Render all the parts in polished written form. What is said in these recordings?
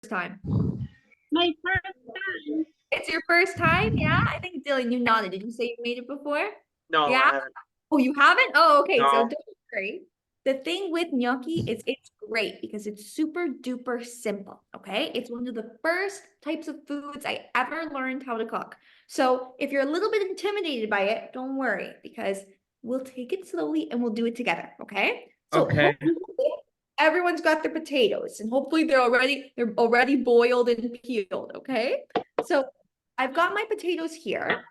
time? My first time. It's your first time? Yeah, I think Dylan, you nodded. Did you say you made it before? No, I Yeah. haven't. Oh, you haven't? Oh, okay. So No. don't worry. The thing with gnocchi is it's great because it's super duper simple. Okay. It's one of the first types of foods I ever learned how to cook. So if you're a little bit intimidated by it, don't worry because we'll take it slowly and we'll do it together. Okay. So Okay. hopefully everyone's got their potatoes and hopefully they're already boiled and peeled. Okay. So I've got my potatoes here.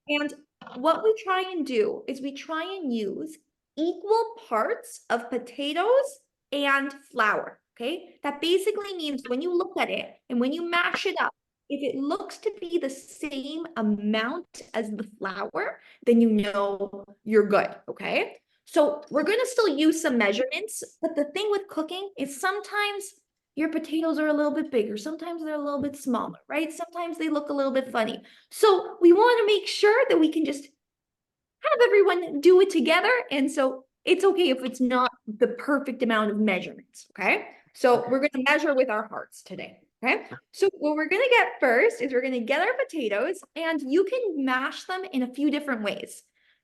And what we try and do is we try and use equal parts of potatoes and flour. Okay. That basically means when you look at it and when you mash it up, if it looks to be the same amount as the flour, then you know you're good. Okay. So we're going to still use some measurements, but the thing with cooking is sometimes your potatoes are a little bit bigger. Sometimes they're a little bit smaller, right? Sometimes they look a little bit funny. So we want to make sure that we can just have everyone do it together. And so it's okay if it's not the perfect amount of measurements, okay? So we're going to measure with our hearts today, okay? So what we're going to get first is we're going to get our potatoes and you can mash them in a few different ways.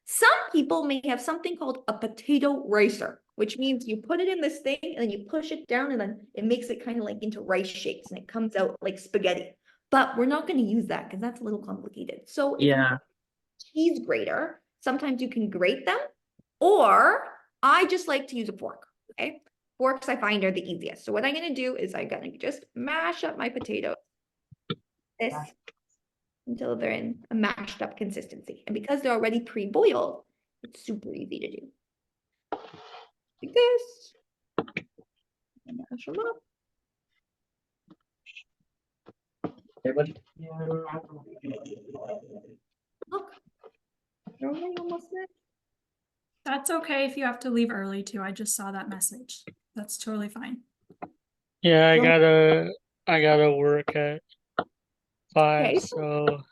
Some people may have something called a potato ricer, which means you put it in this thing and then you push it down and then it makes it kind of like into rice shapes and it comes out like spaghetti. But we're not going to use that because that's a little complicated. So if you have a cheese grater, sometimes you can grate them, or I just like to use a fork, okay? Forks I find are the easiest. So what I'm going to do is I'm going to just mash up my potatoes this until they're in a mashed up consistency. And because they're already pre-boiled, it's super easy to do. Like this. Mash them up. Look, they're already almost there. That's okay if you have to leave early too. I just saw that message. That's totally fine. Yeah, I Don't- gotta work at 5, Okay. so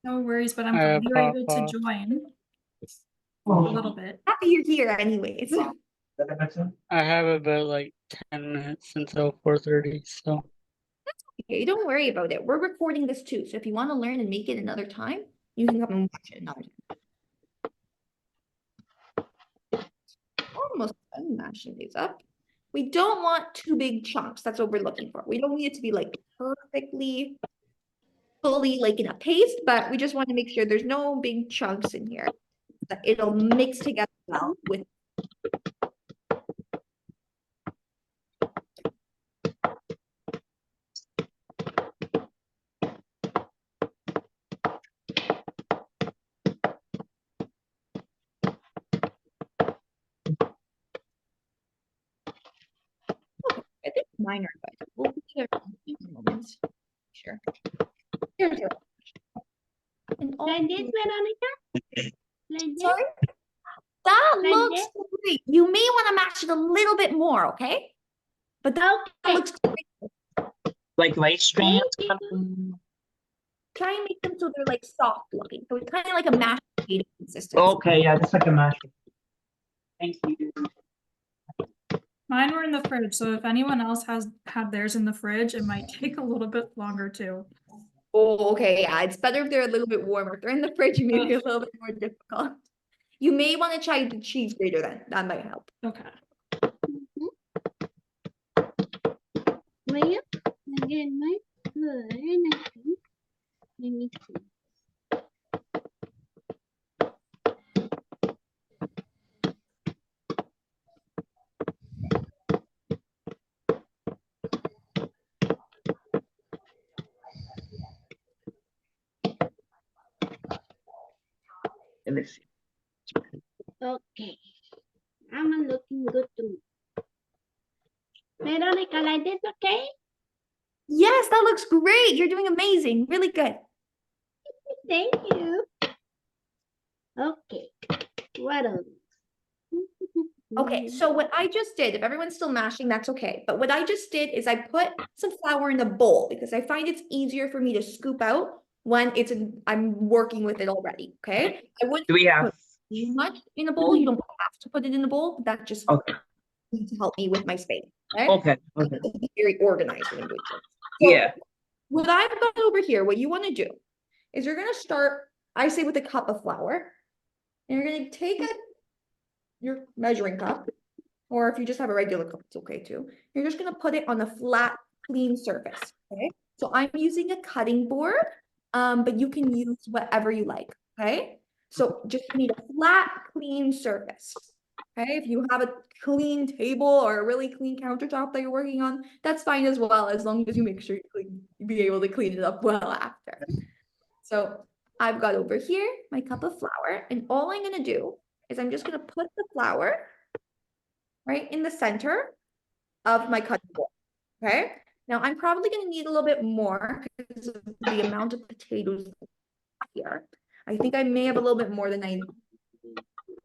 No worries, but I'm I glad you're able pop to off. join a little bit. Happy you're here anyways. I have about like 10 minutes until 4:30, so Okay, don't worry about it. We're recording this too. So if you want to learn and make it another time, you can come and watch it another time. Almost done mashing these up. We don't want too big chunks. That's what we're looking for. We don't need it to be like perfectly fully like in a paste, but we just want to make sure there's no big chunks in here. That it'll mix together well with I think mine are good. We'll be there in a moment. Sure. Here's your and all Like this, Veronica? Like this? sorry. That Like looks this? great. You may want to mash it a little bit more, okay? But that Okay. looks great. Like rice strands? Try and make them so they're like soft looking. So it's kind of like a mashed potato consistency. Okay, yeah, just like a mash. Thank you. Mine were in the fridge, so if anyone else has had theirs in the fridge, it might take a little bit longer too. Oh, okay. Yeah, it's better if they're a little bit warmer. If they're in the fridge, it may be a little bit more difficult. You may want to try the cheese grater then. That might help. Okay. Well, again, my good. I think. Let me see. Let me see. Okay. I'm looking good to me. Veronica, like this, okay? Yes, that looks great. You're doing amazing. Really good. Thank you. Okay. What else? Okay, so what I just did, if everyone's still mashing, that's okay. But what I just did is I put some flour in a bowl because I find it's easier for me to scoop out when I'm working with it already. Okay. I wouldn't Do we have? put too much in a bowl. You don't have to put it in a bowl, but that just Okay. needs to help me with my space. Okay. Okay. Okay. Be very organized when I'm doing this. So Yeah. what I've got over here, what you want to do is you're gonna start, I say, with a cup of flour. And you're gonna take your measuring cup, or if you just have a regular cup, it's okay too. You're just gonna put it on a flat, clean surface. Okay. So I'm using a cutting board, but you can use whatever you like. Okay. So just need a flat, clean surface. Okay. If you have a clean table or a really clean countertop that you're working on, that's fine as well, as long as you make sure you be able to clean it up well after. So I've got over here my cup of flour, and all I'm gonna do is I'm just gonna put the flour right in the center of my cutting board. Okay. Now I'm probably gonna need a little bit more because of the amount of potatoes here. I think I may have a little bit more than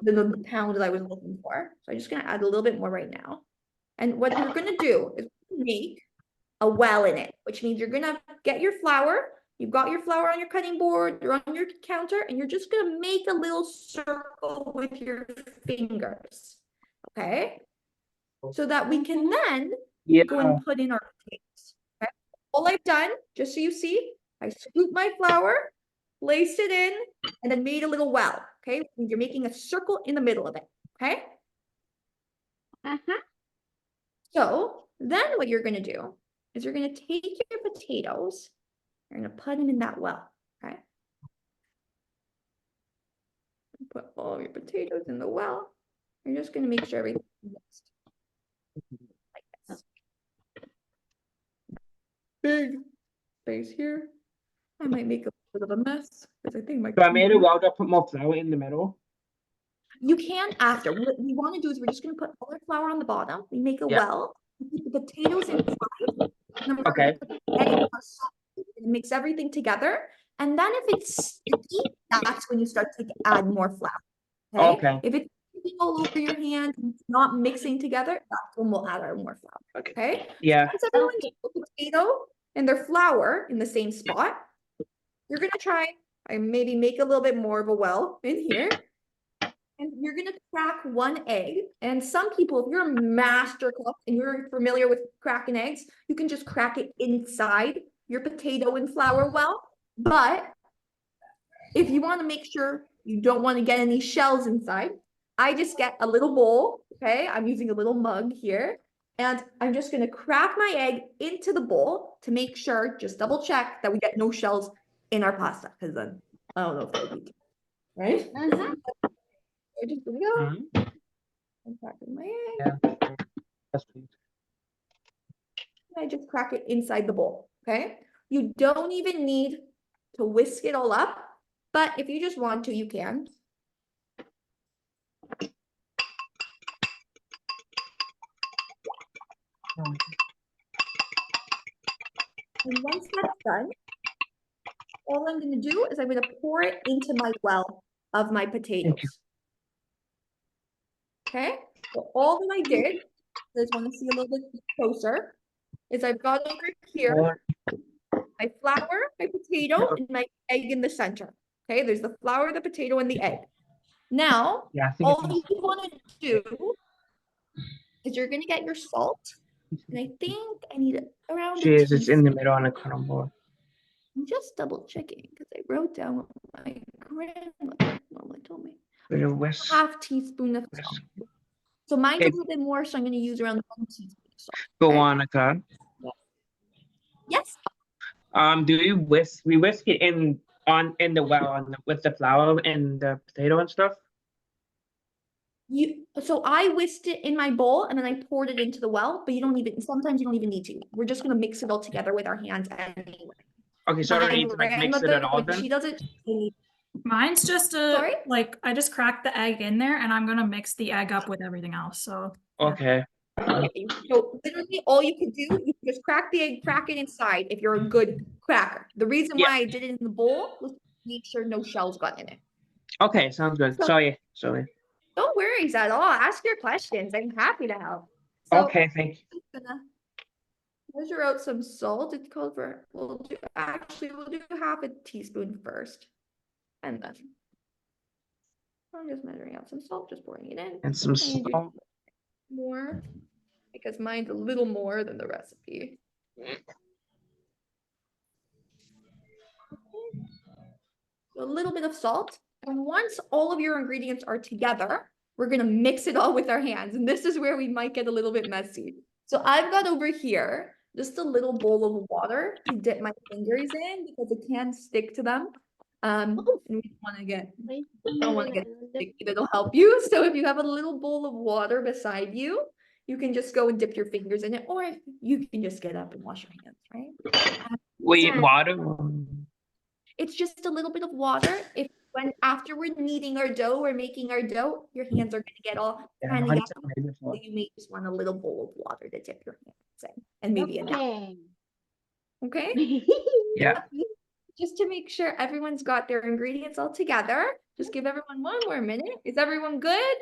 the pound that I was looking for. So I'm just gonna add a little bit more right now. And what you're gonna do is make a well in it, which means you're gonna get your flour. You've got your flour on your cutting board or on your counter, and you're just gonna make a little circle with your fingers. Okay. So that we can then Yeah. go and put in our potatoes. Okay. All I've done, just so you see, I scooped my flour, placed it in, and then made a little well. Okay. You're making a circle in the middle of it. Okay. Uh-huh. So then what you're gonna do is you're gonna take your potatoes, you're gonna put them in that well. Okay. Put all of your potatoes in the well. You're just gonna make sure everything's mixed. Like this. Big space here. I might make a bit of a mess because I think my So I made a well to put more flour in the middle. You can after. What we want to do is we're just gonna put all our flour on the bottom. We make a Yeah. well, we put the potatoes inside, and then we're Okay. gonna put the egg and mix everything together. And then if it's sticky, that's when you start to add more flour. Okay. Okay. If it's sticking all over your hand, and it's not mixing together, that's when we'll add our more flour. Okay. Okay. Yeah. Once everyone's Okay. put the potato and their flour in the same spot, you're gonna try. I maybe make a little bit more of a well in here. And you're gonna crack one egg. And some people, if you're a master cook and you're familiar with cracking eggs, you can just crack it inside your potato and flour well. But if you want to make sure you don't want to get any shells inside, I just get a little bowl. Okay, I'm using a little mug here. And I'm just gonna crack my egg into the bowl to make sure, just double check that we get no shells in our pasta, because then I don't know if that would be right. Uh-huh. So just gonna go. Mhm. I'm cracking my egg. Yeah. Yes, please. I just crack it inside the bowl. Okay. You don't even need to whisk it all up, but if you just want to, you can. And once that's done, all I'm going to do is I'm going to pour it into my well of my potatoes. Okay. So all that I did, I just want to see a little bit closer, is I've got over here More. my flour, my potato, and my egg in the center. Okay, there's the flour, the potato, and the egg. Now, Yeah, I think all it's you want to do is you're gonna get your salt, and I think I need around a cheese. It's in the teaspoon. middle on the cutting board. I'm just double checking because I wrote down what my grandmother normally told me. With a whisk. Half teaspoon of salt. So mine's a Okay. little bit more, so I'm gonna use around 1 teaspoon of salt. Go Okay. on, Akad. Yes. Do you whisk? We whisk it in the well with the flour and the potato and stuff. So I whisked it in my bowl and then I poured it into the well, but you don't even, sometimes you don't even need to. We're just gonna mix it all together with our hands anyway. Okay, so I don't My need to like mix it at grandmother, all when then. she does it, Mine's just Sorry? like I just cracked the egg in there and I'm gonna mix the egg up with everything else. So yeah. Okay. so literally all you can do, you can just crack the egg, crack it inside if you're a good cracker. The reason Yeah. why I did it in the bowl was to make sure no shells got in it. Okay, sounds good. So- Sorry. No worries at all. Ask your questions. I'm happy to help. So Okay, thank you. I'm gonna measure out some salt. It's called for, we'll do half a teaspoon first. And then I'm just measuring out some salt, just pouring it in. And some I need to do salt. more because mine's a little more than the recipe. a little bit of salt. And once all of your ingredients are together, we're gonna mix it all with our hands. And this is where we might get a little bit messy. So I've got over here just a little bowl of water to dip my fingers in because it can stick to them. And we don't want to get Wait, don't want to get sticky. It'll help you. So if you have a little bowl of water beside you, you can just go and dip your fingers in it, or you can just get up and wash your hands, right? Wait, Sand. water? It's just a little bit of water. If when after we're kneading our dough or making our dough, your hands are gonna get all Yeah, kind of I've yucky. tried it before. So you may just want a little bowl of water to dip your hands in, and maybe a napkin. Okay. Okay. Yeah. Just to make sure everyone's got their ingredients all together. Just give everyone one more minute. Is everyone good?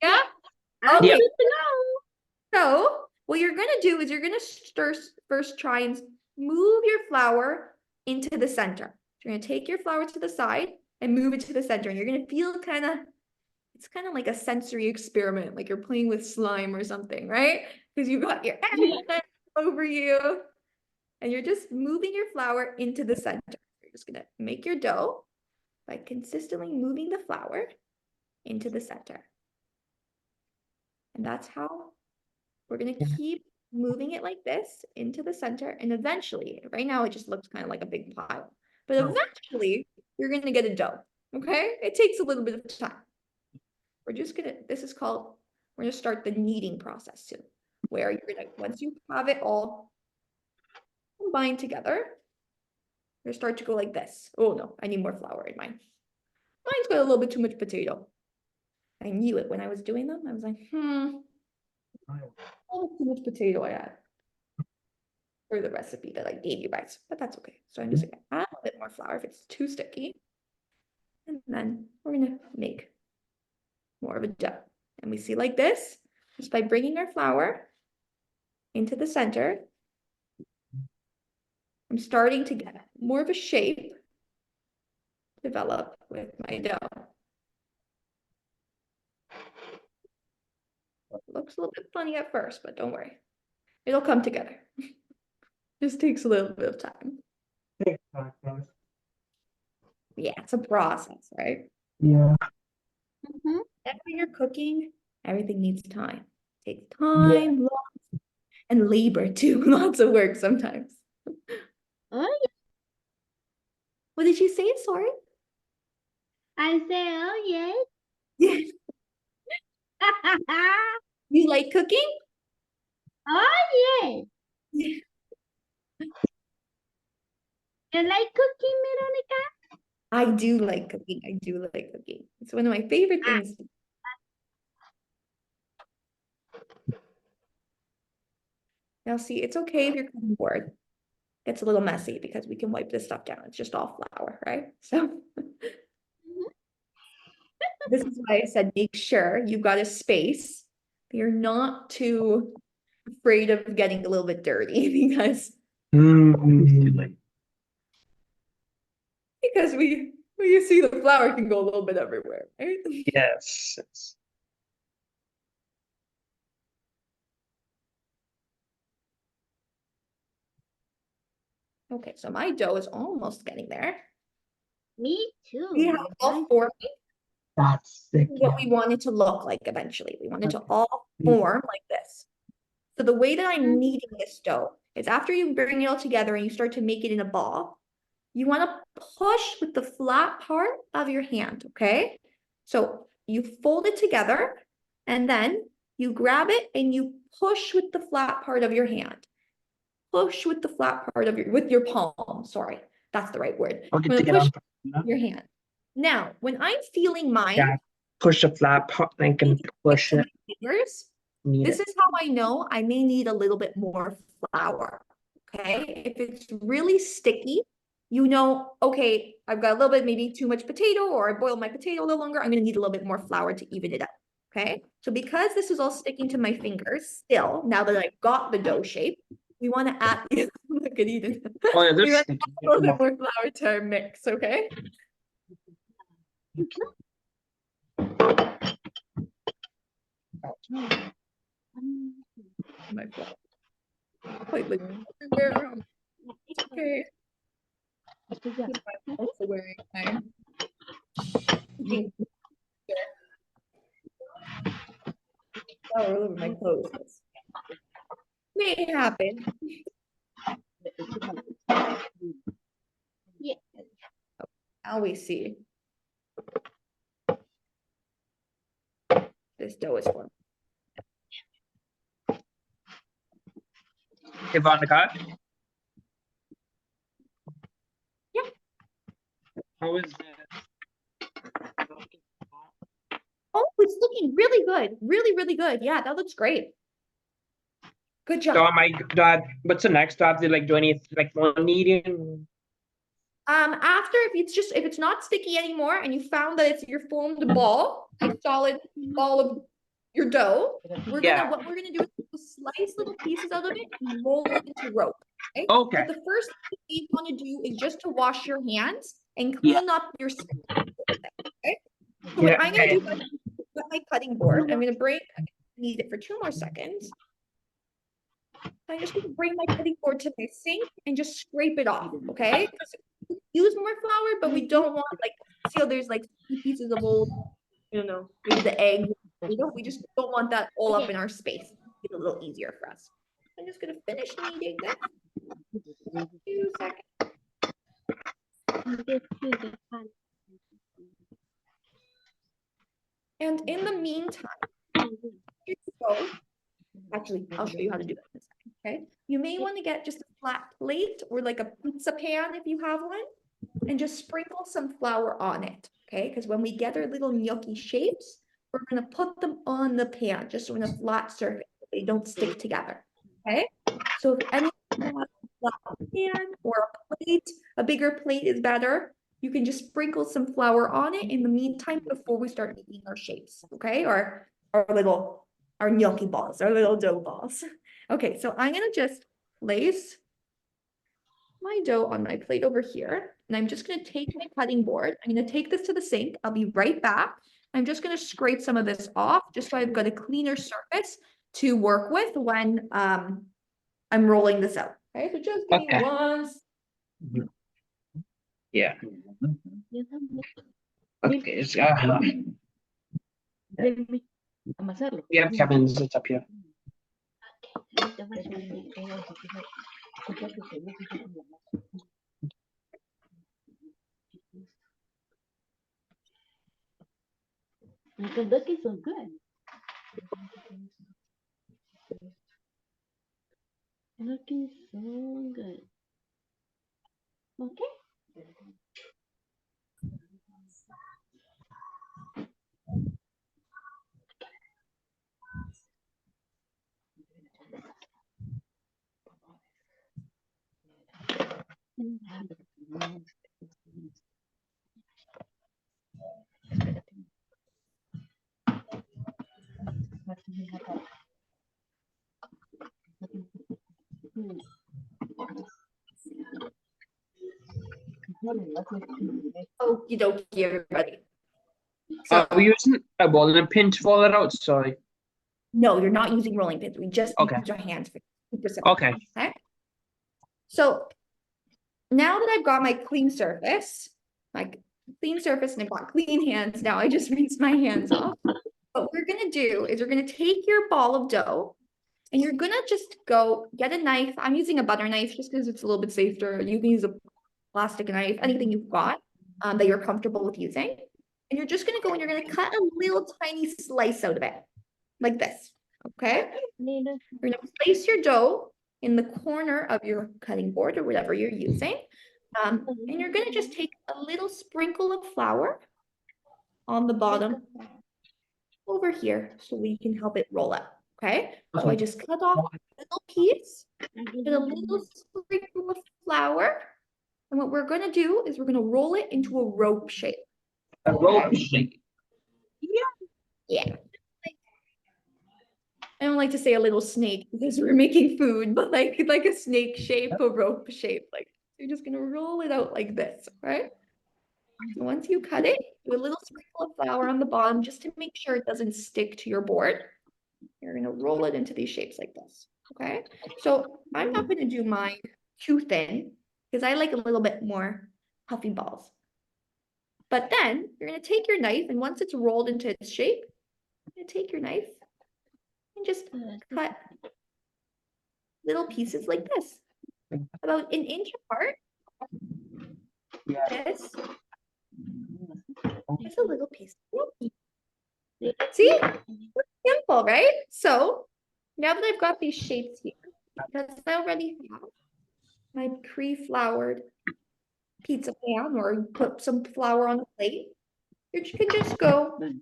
Yeah? I'm Okay. good to go. So what you're gonna do is you're gonna first try and move your flour into the center. So you're gonna take your flour to the side and move it to the center. And you're gonna feel it's kind of like a sensory experiment, like you're playing with slime or something, right? Because you've got your hand over you. And you're just moving your flour into the center. You're just gonna make your dough by consistently moving the flour into the center. And that's how we're gonna keep moving it like this into the center. And eventually, right now it just looks kind of like a big pile, but eventually you're gonna get a dough, okay? It takes a little bit of time. We're gonna start the kneading process soon, where you're gonna, once you have it all combined together, you're gonna start to go like this. Oh no, I need more flour in mine. Mine's got a little bit too much potato. I knew it when I was doing them. I was like, oh, too much potato I had for the recipe that I gave you guys, but that's okay. So I'm just gonna add a bit more flour if it's too sticky. And then we're gonna make more of a dough. And we see like this, just by bringing our flour into the center, I'm starting to get more of a shape develop with my dough. It looks a little bit funny at first, but don't worry. It'll come together. Just takes a little bit of time. Yeah, it's a process, right? Yeah. Mhm. And when you're cooking, everything needs time. It takes time, lots, and labor too. Lots of work sometimes. Oh, What did you say? Sorry. I say, oh yes. Yes. You like cooking? Oh yes. Yeah. You like cooking, Veronica? I do like cooking. I do like cooking. It's one of my favorite things. Now, see, it's okay if you're cutting board. It's a little messy because we can wipe this stuff down. It's just all flour, right? So this is why I said make sure you've got a space. You're not too afraid of getting a little bit dirty because we you see the flour can go a little bit everywhere, right? Yes. Okay, so my dough is almost getting there. Me too. We have all formed That's sick. what we want it to look like eventually. We want it to all form like this. So the way that I'm kneading this dough is after you bring it all together and you start to make it in a ball, you want to push with the flat part of your hand, okay? So you fold it together and then you grab it and you push with the flat part of your hand. Push with the flat part of with your palm, sorry. That's the right word. I'll get I'm to gonna get push on. your hand. Now, when I'm feeling mine, Yeah. Push the flat part and can push to it. my fingers, Need this it. is how I know I may need a little bit more flour, okay? If it's really sticky, you know, okay, I've got a little bit, maybe too much potato, or I boiled my potato a little longer, I'm gonna need a little bit more flour to even it up, okay? So because this is all sticking to my fingers still, now that I've got the dough shape, we wanna add, look at Eden. Oh yeah, We there's wanna add a little bit more flour to our mix, okay? My flour. Quite like everywhere. Okay. Also wearing my all over my clothes. May happen. Yeah. Now we see. This dough is formed. Hey, Veronica. Yeah. How is it? Oh, it's looking really good. Really, really good. Yeah, that looks great. Good job. So what's the next? Do I have to like do any like more kneading? After if it's not sticky anymore and you found that it's your formed ball, a solid ball of your dough, Yeah. what we're gonna do is slice little pieces out of it and roll it into rope. Okay. Okay. But the first thing you want to do is just to wash your hands and Yeah. clean up your space. Okay. So Yeah, what I'm gonna okay. do is with my cutting board, I'm gonna knead it for 2 more seconds. I'm just gonna bring my cutting board to my sink and just scrape it off, okay? Use more flour, but we don't want like see how there's like pieces of old, maybe the egg. We just don't want that all up in our space. It's a little easier for us. I'm just gonna finish kneading this. 2 seconds. And in the meantime, actually, I'll show you how to do that in a second, okay? You may want to get just a flat plate or like a pizza pan if you have one, and just sprinkle some flour on it, okay? Because when we get our little gnocchi shapes, we're gonna put them on the pan, just on a flat surface, so they don't stick together, okay? So if anyone has a flat pan or a plate, a bigger plate is better. You can just sprinkle some flour on it in the meantime before we start making our shapes, okay? Or our gnocchi balls, our little dough balls. Okay, so I'm gonna just place my dough on my plate over here, and I'm just gonna take my cutting board. I'm gonna take this to the sink. I'll be right back. I'm just gonna scrape some of this off, just so I've got a cleaner surface to work with when I'm rolling this out. Okay, so just give me Okay. one. Yeah. Okay. Yeah, Kevin's it's up here. The duck is so good. Looking so good. Okay. Okie dokie, everybody. Are So we using a rolling pin to roll it out? Sorry. no, you're not using rolling pins. We just Okay. use our hands for super simple. Okay. Okay. So now that I've got my clean surface, and I've got clean hands now, I just rinsed my hands off. What we're gonna do is we're gonna take your ball of dough and you're gonna just go get a knife. I'm using a butter knife just because it's a little bit safer. You can use a plastic knife, anything you've got that you're comfortable with using. And you're just gonna go and you're gonna cut a little tiny slice out of it, like this, okay? You're gonna place your dough in the corner of your cutting board or whatever you're using. And you're gonna just take a little sprinkle of flour on the bottom over here so we can help it roll up, okay? So I just cut off a little piece with a little sprinkle of flour. And what we're gonna do is we're gonna roll it into a rope shape. A rope shape. Yeah. I don't like to say a little snake because we're making food, but like a snake shape, a rope shape. Like you're just gonna roll it out like this, right? So once you cut it, do a little sprinkle of flour on the bottom just to make sure it doesn't stick to your board. You're gonna roll it into these shapes like this, okay? So I'm not gonna do mine too thin because I like a little bit more puffy balls. But then you're gonna take your knife, and once it's rolled into its shape, you're gonna take your knife and just cut little pieces like this, about an inch apart. Yeah. This is a little piece of gnocchi. See? Simple, right? So now that I've got these shapes here, because I already have my pre-floured pizza pan, or put some flour on the plate, you can just go place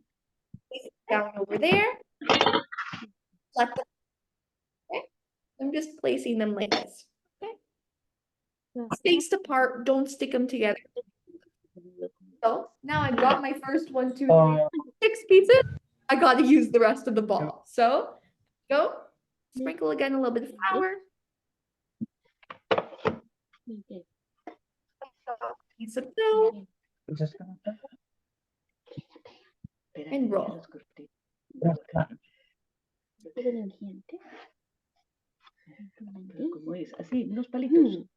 it down over there. Let them, okay? I'm just placing them like this. Okay? Spaced apart, don't stick them together. So now I've got my first 1, 2, 3, 6 pieces. I got to use the rest of the ball. So go sprinkle again a little bit of flour. Piece of dough Just gonna and roll. Como es, así, unos palitos.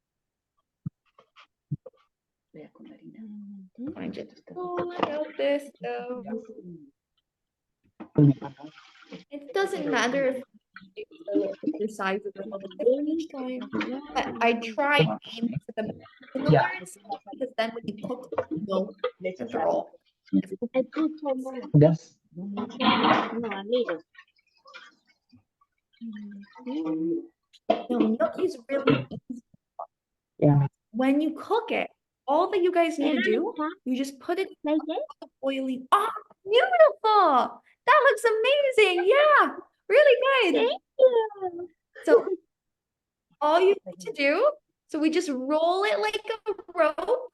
Vea con la harina. I'm just pulling out this dough. It doesn't matter if the size is a little bit different each time, but I try and aim for the similar, because then when you cook, you know it's a roll. I put some more. Yes. No, a little. Now, gnocchi is really easy. Yeah. When you cook it, all that you guys need to do, you just put it Like this? in the oily. Oh, beautiful! That looks amazing. Yeah, really good. Thank you. So all you need to do, so we just roll it like a rope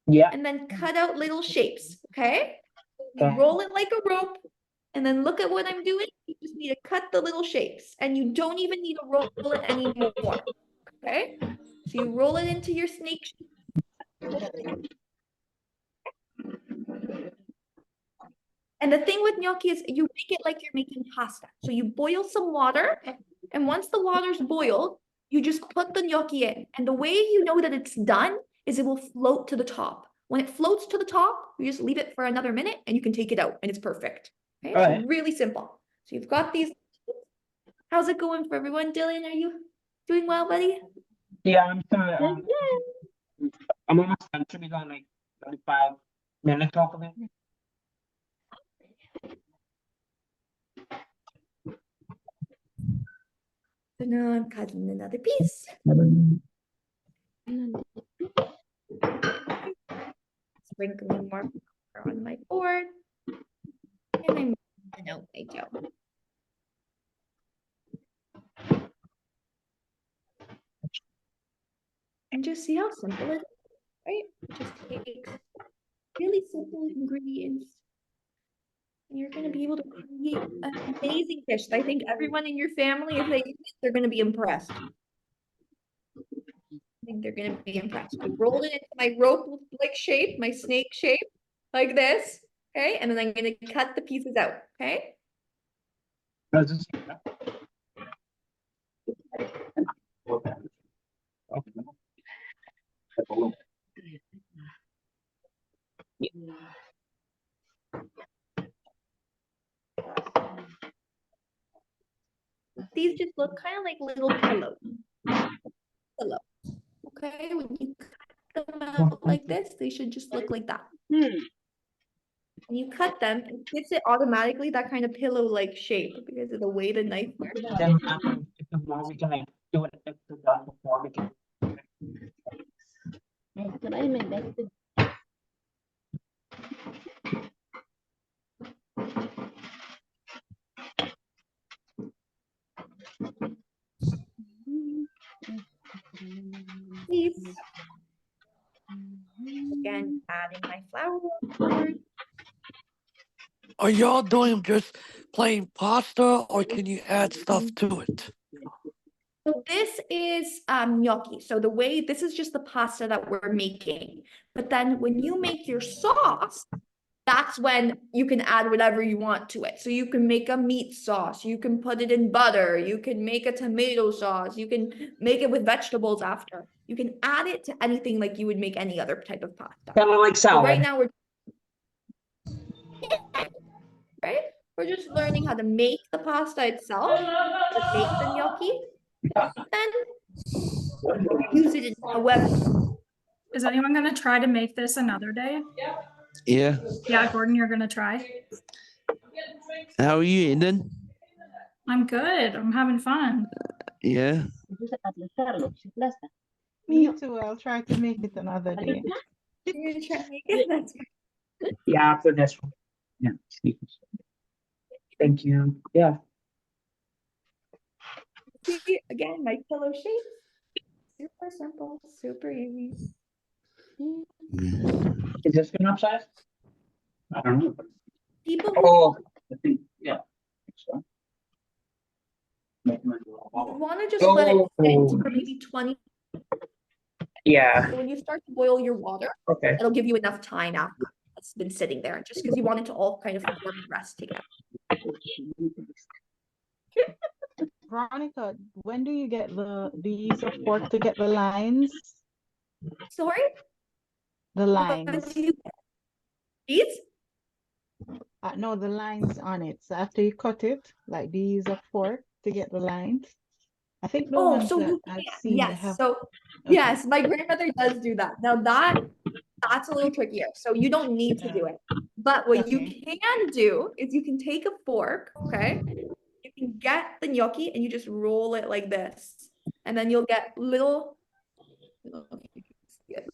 Yeah. and then cut out little shapes, okay? You Okay. roll it like a rope, and then look at what I'm doing. You just need to cut the little shapes, and you don't even need to roll it anymore, okay? So you roll it into your snake shape. And the thing with gnocchi is you make it like you're making pasta. So you boil some water, and once the water's boiled, you just put the gnocchi in. And the way you know that it's done is it will float to the top. When it floats to the top, you just leave it for another minute and you can take it out and it's perfect. Okay, so Alright. really simple. So you've got these. How's it going for everyone? Dylan, are you doing well, buddy? Yeah, I'm still, I'm almost done. Should be gone like 35 minutes hopefully. So now I'm cutting another piece. Sprinkling more flour on my board. And I'm moving out my dough. And just see how simple it is, right? It just takes really simple ingredients. And you're gonna be able to create an amazing dish. I think everyone in your family, if they eat it, they're gonna be impressed. I think they're gonna be impressed. I rolled it into my rope-like shape, my snake shape, like this, okay? And then I'm gonna cut the pieces out, okay? These just look kind of like little pillows. Okay, when you cut them out like this, they should just look like that. When you cut them, it gives it automatically that kind of pillow-like shape because of the way the knife works. Then if the more we can like do it if the done before we can. I try my best to Please. Again, adding my flour on board. Are y'all doing just plain pasta or can you add stuff to it? So this is gnocchi. So the way, this is just the pasta that we're making. But then when you make your sauce, that's when you can add whatever you want to it. So you can make a meat sauce, you can put it in butter, you can make a tomato sauce, you can make it with vegetables after. you can add it to anything like you would make any other type of pasta. Kind of like So salad. right now we're right? We're just learning how to make the pasta itself, to make the gnocchi, then use it in however. Is anyone gonna try to make this another day? Yeah. Yeah, Gordon, you're gonna try. How are you, Eden? I'm good. I'm having fun. Yeah. Entonces, aplastarlo, se aplasta. Me too. I'll try to make it another day. You're gonna try to make it? That's good. Yeah, after this one. Yeah. Thank you. Yeah. See, again, my pillow shapes. Super simple, super easy. Is this good enough size? I don't know. People Oh, I think, yeah. So. want to just let it sit for maybe 20. Yeah. So when you start to boil your water, Okay. it'll give you enough time after it's been sitting there, just because you want it to all kind of form and rest together. Veronica, when do you use a fork to get the lines? Sorry? The lines. These? No, the lines on it. So after you cut it, like do you use a fork to get the lines? I think the Oh, ones so that you I've can. seen they Yes. have. So Okay. yes, my grandmother does do that. Now that's a little trickier. So you don't need to do it. But what you Okay. can do is you can take a fork, okay? You can get the gnocchi and you just roll it like this. And then you'll get little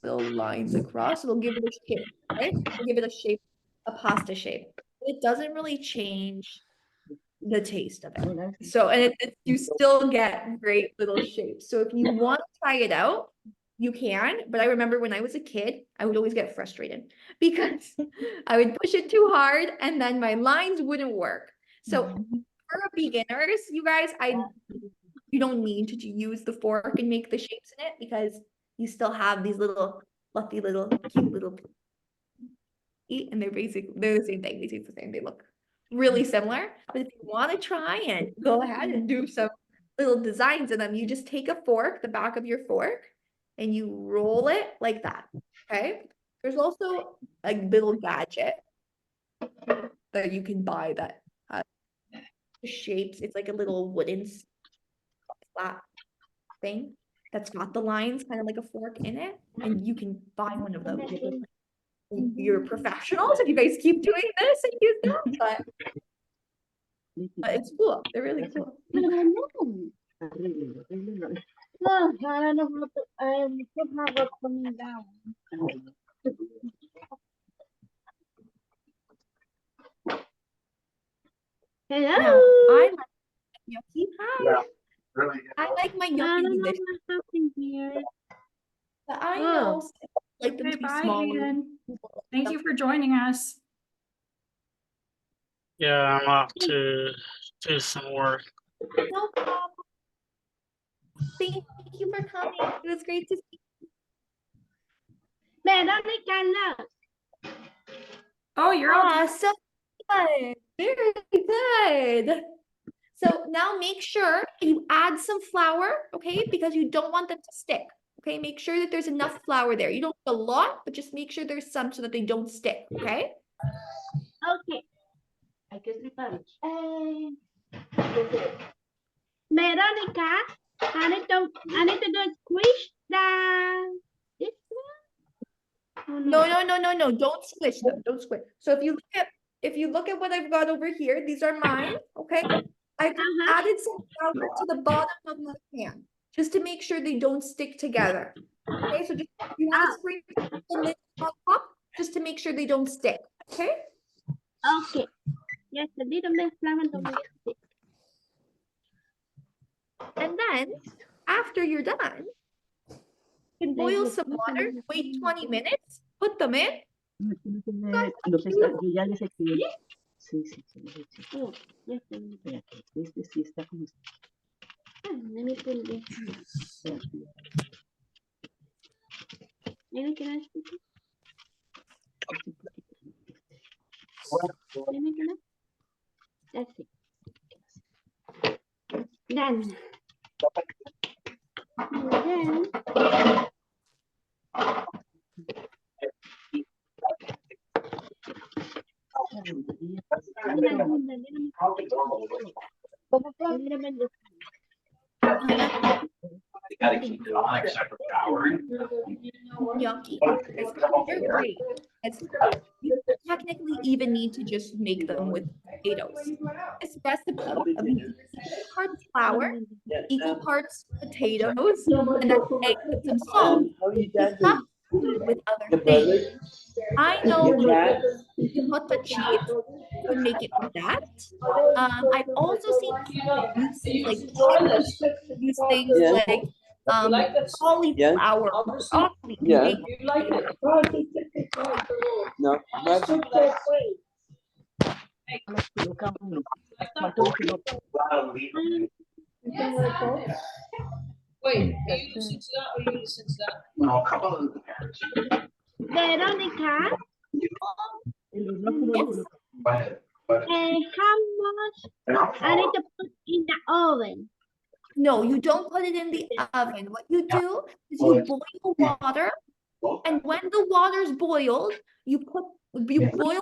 lines across. It'll give it a shape, right? It'll give it a shape, a pasta shape. It doesn't really change the taste of it. So, and you still get great little shapes. So if you want to try it out, you can. But I remember when I was a kid, I would always get frustrated because I would push it too hard and then my lines wouldn't work. So for beginners, you guys, you don't need to use the fork and make the shapes in it because you still have these little fluffy little cute little and they're the same thing. They taste the same. They look really similar. But if you want to try and go ahead and do some little designs in them, you just take a fork, the back of your fork, and you roll it like that. Okay. There's also a little gadget that you can buy that has shapes. It's like a little wooden flat thing that's got the lines kind of like a fork in it. And you can buy one of those. You're professionals if you guys keep doing this and use them, but it's cool. They're really cool. No, I don't know how to, I put my work coming down. Hello. Now, I like gnocchi. Hi. Yeah. Really. I like my I gnocchi don't know delicious, what's happening here. but I Oh. know some people like them Okay, to be bye, smaller. Eden. Thank you for joining us. Yeah, I'm off to do some work. No problem. Thank you for coming. It was great to see you. Veronica, look. Oh, you're all So good. Very good. So now make sure you add some flour, okay? Because you don't want them to stick. Okay, make sure that there's enough flour there. You don't need a lot, but just make sure there's some so that they don't stick, okay? Okay. Hay que estriparlos. Veronica, I need to do a squish down. This one? Oh, No. Don't squish them. Don't squish. So if you look at what I've got over here, these are mine, okay? I've added some flour to the bottom of my pan just to make sure they don't stick together. Okay, so just you want to sprinkle the lid on top just to make sure they don't stick. Okay? Okay. Just a little bit flour to make it. And then after you're done, you can boil some water, wait 20 minutes, put them in. Yo ya les escribí. Sí, los eché. Oh, yes, let me Este sí está como está. put this. Anything else? Anything else? That's it. Done. Then, Gnocchi is they're great. As you technically even need to just make them with potatoes. This recipe of using equal parts flour, equal parts potatoes, and then eggs and some salt is not good with other things. I know ricotta cheese, you can make it with that. I've also seen people use things like chicken, use things like cauliflower, broccoli to make No, Veronica, yes. how much I need to put in the oven? No, you don't put it in the oven. What you do is you boil water, and when the water's boiled, you boil water.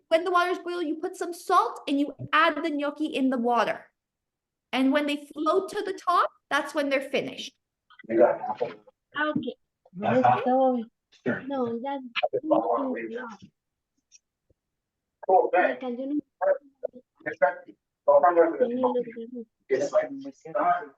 When the water's boiled, you put some salt and you add the gnocchi in the water. And when they float to the top, that's when they're finished. Okay. No, that's like I don't again, my second one.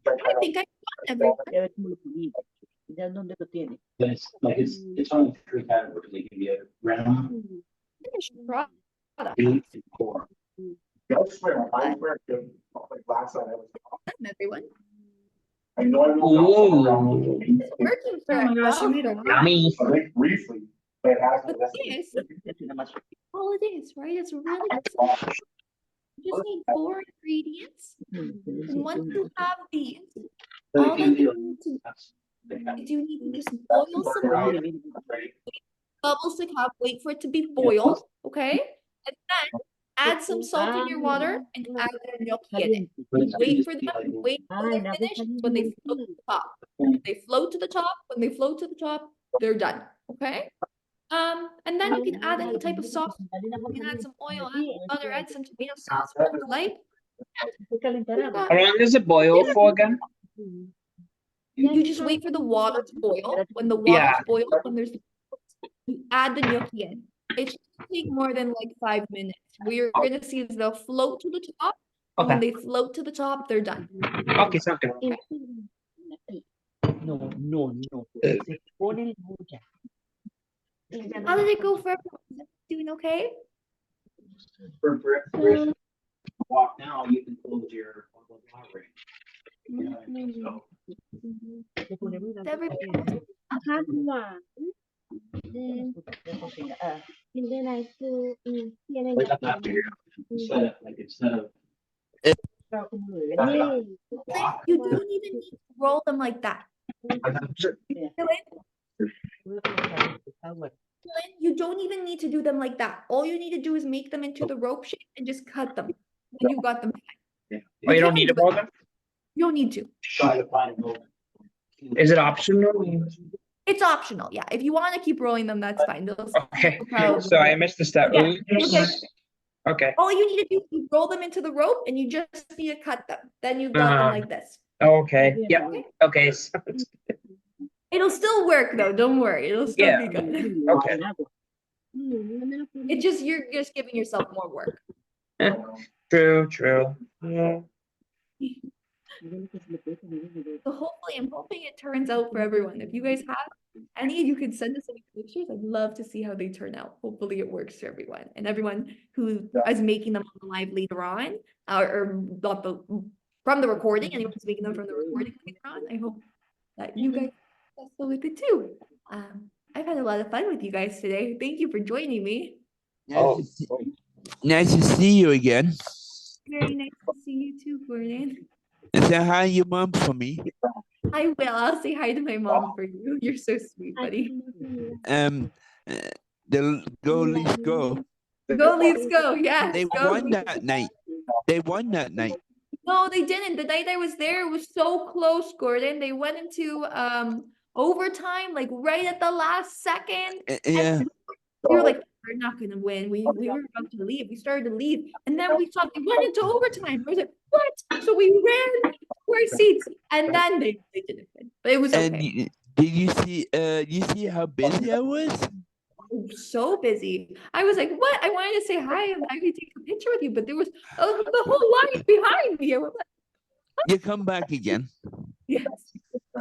And I think I've done everything. Ya ves cómo lo puní. Ya dónde lo tiene. It's only three categories. They give you round, Finished product. beef, and core. Everyone. Ooh, It's working for Oh my gosh, you made a us. lot. yummy. But this, all it is, right? It's really simple. You just need 4 ingredients. And once you have these, all that you need to is you need to just boil some water, bubbles to cup, wait for it to be boiled, okay? And then add some salt in your water and add the gnocchi in it. Wait for them, wait until they're finished when they float to the top. When they float to the top, when they float to the top, they're done, okay? And then you can add any type of sauce. You can add some oil, add some butter, add some tomato sauce, whatever you like. How long does it boil for again? You just wait for the water to boil. When the water's Yeah. boiled, when there's you add the gnocchi in. It shouldn't take more than like 5 minutes. What you're gonna see is they'll float to the top. And when Okay. they float to the top, they're done. Okay, sounds good. No, no, no. Se ponen muchas. How did it go for everyone? Is everyone doing okay? For breakfast, walk now, you can close your library. Se pone muy Is everyone I have one. Then, and then I put in here in Like the up after pan. here, instead of como lo deben Yeah. walk. You don't even need to roll them like that. Dylan, you don't even need to do them like that. All you need to do is make them into the rope shape and just cut them. And you got them. Oh, you don't need to can roll do them? You don't need to. Try to find a moment. Is it optional? It's optional. Yeah. If you want to keep rolling them, that's fine. Okay, Probably. so I missed the step. Yeah, okay. Okay, All you need to do is roll them into the rope and you just need to cut them. Then you've got them Uh-huh. like this. okay, yeah, okay, It'll still work though. Don't worry. It'll still Yeah. be good. okay. It's just you're just giving yourself more work. True. Yeah. So hopefully, I'm hoping it turns out for everyone. If you guys have any, you can send us any pictures. I'd love to see how they turn out. Hopefully, it works for everyone and everyone who is making them on the live later on, or not from the recording. Anyone who's making them from the recording later on. I hope that you guys are successful with it too. I've had a lot of fun with you guys today. Thank you for joining me. Nice to see you again. Very nice to see you too, Gordon. And say hi to your mom for me. I will. I'll say hi to my mom for you. You're so sweet, buddy. Uh, the goalies go. Go, Leafs, go. Yes, They go. won that night. They won that night. No, they didn't. The night I was there, it was so close, Gordon. They went into overtime, like right at the last second. Yeah. We were like, we're not gonna win. We were about to leave. We started to leave, and then we saw they went into overtime. I was like, what? So we ran to our seats, and then they didn't win. But it was And okay. did you see how busy I was? So busy. I was like, what? I wanted to say hi and I could take a picture with you, but there was the whole line behind me. I was like, You come back again. yes.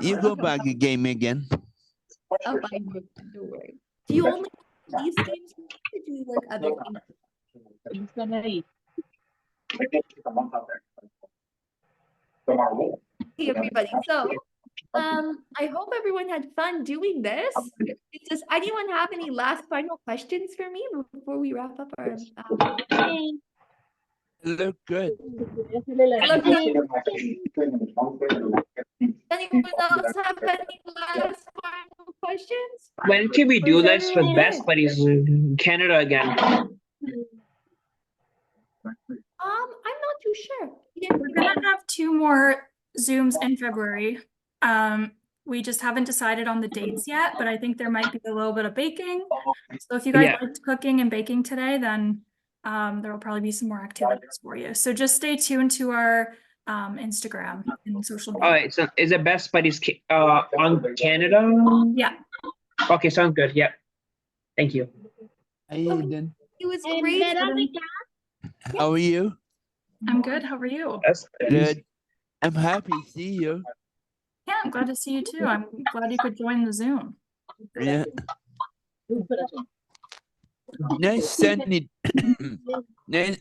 You go back a game again. I'll buy you. Don't worry. Do you only like these games or do you like other games? Hey everybody. So I hope everyone had fun doing this. Does anyone have any last final questions for me before we wrap up our Look good. Look good. Anyone else have any last final questions? When can we Or do is this with everyone Best good? Buddies in Canada again? I'm not too sure. We're gonna have 2 more Zooms in February. We just haven't decided on the dates yet, but I think there might be a little bit of baking. So if you guys Yeah. liked cooking and baking today, then there will probably be some more activities for you. So just stay tuned to our Instagram and social All media. right. So is it Best Buddies on Canada? Yeah. Okay, sounds good. Yep. Thank you. Hey, Eden. It was great. How are you? I'm good. How are you? That's Good. I'm happy to see you. Yeah, I'm glad to see you too. I'm glad you could join the Zoom. Yeah. Nice sunny. nice,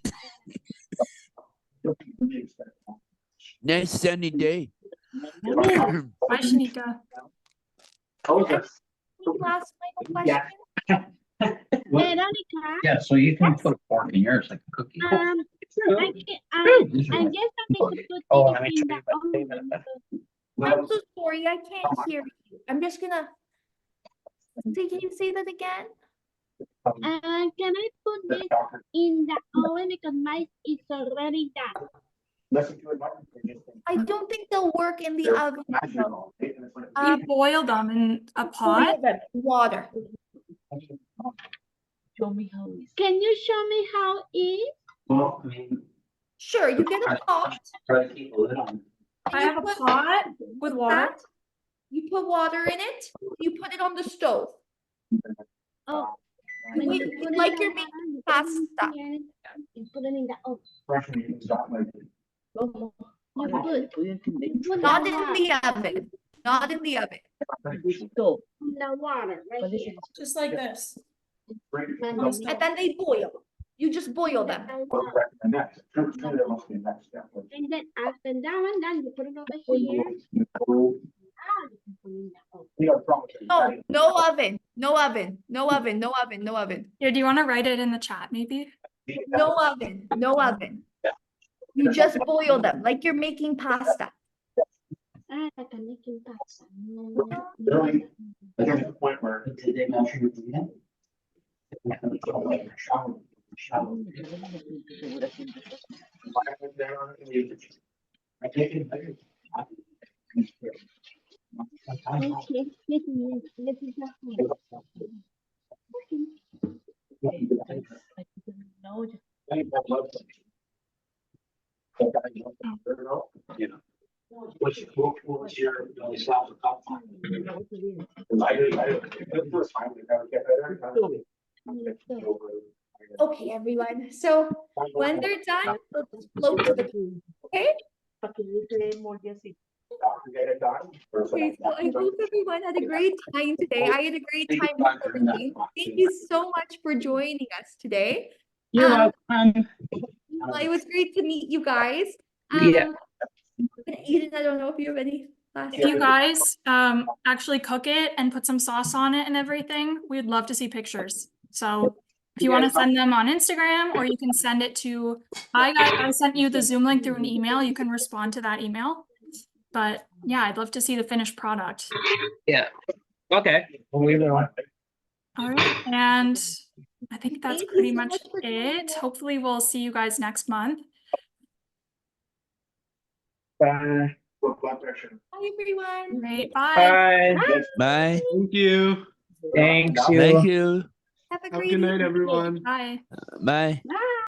nice sunny day. Bye, Shanika. Last final question. Veronica, Yeah, so you can put pork in yours like a cookie. I can, I guess I need to put Oh, this let me in try the it. oven. I'm so sorry, I can't hear you. I'm just gonna can you say that again? Can I put this in the oven because mine is already done? I don't think they'll work in the oven. though. You boil them in a pot. Boil them in water. Show me how it's. Can you show me how it? Well, I mean, Sure, you get a pot. try to keep a lid on. I have a pot with water. You put water in it. You put it on the stove. Oh, When when you- you put it like in you're the making oven, you pasta. put it in the oven. No, You put Not the in water, the oven. Not in the oven. so, the water right here. Just like this. And then they boil. You just boil them. And then after that one, then you put it over here. Ah, you can put it in the oven. No, no oven. No oven. No oven. No oven. No oven. Here, do you want to write it in the chat maybe? No oven. No oven. You just boil them like you're making pasta. Ah, like I'm making pasta. I get to the point where they measure your again. I take it. Okay, this is the home. no, just You know. What was your South Cup? Okay, everyone. So when they're done, they'll just float to the okay? Okay, so I hope everyone had a great time today. I had a great time recording. Thank you so much for joining us today. You're welcome. Well, it was great to meet you guys. Yeah. Eden, I don't know if you have any If you guys actually cook it and put some sauce on it and everything, we'd love to see pictures. So if you want to send them on Instagram, or you can send it to, I sent you the Zoom link through an email. You can respond to that email. But yeah, I'd love to see the finished product. Yeah. Okay. Well, we will. All right. And I think that's Thank you pretty so much much for joining it. us. Hopefully we'll see you guys next month. Bye. Bye, everyone. Great. Bye. Bye. Bye. Thank you. Thanks you. Thank you. Have a Have a great good night, evening. everyone. Bye. Bye. Bye.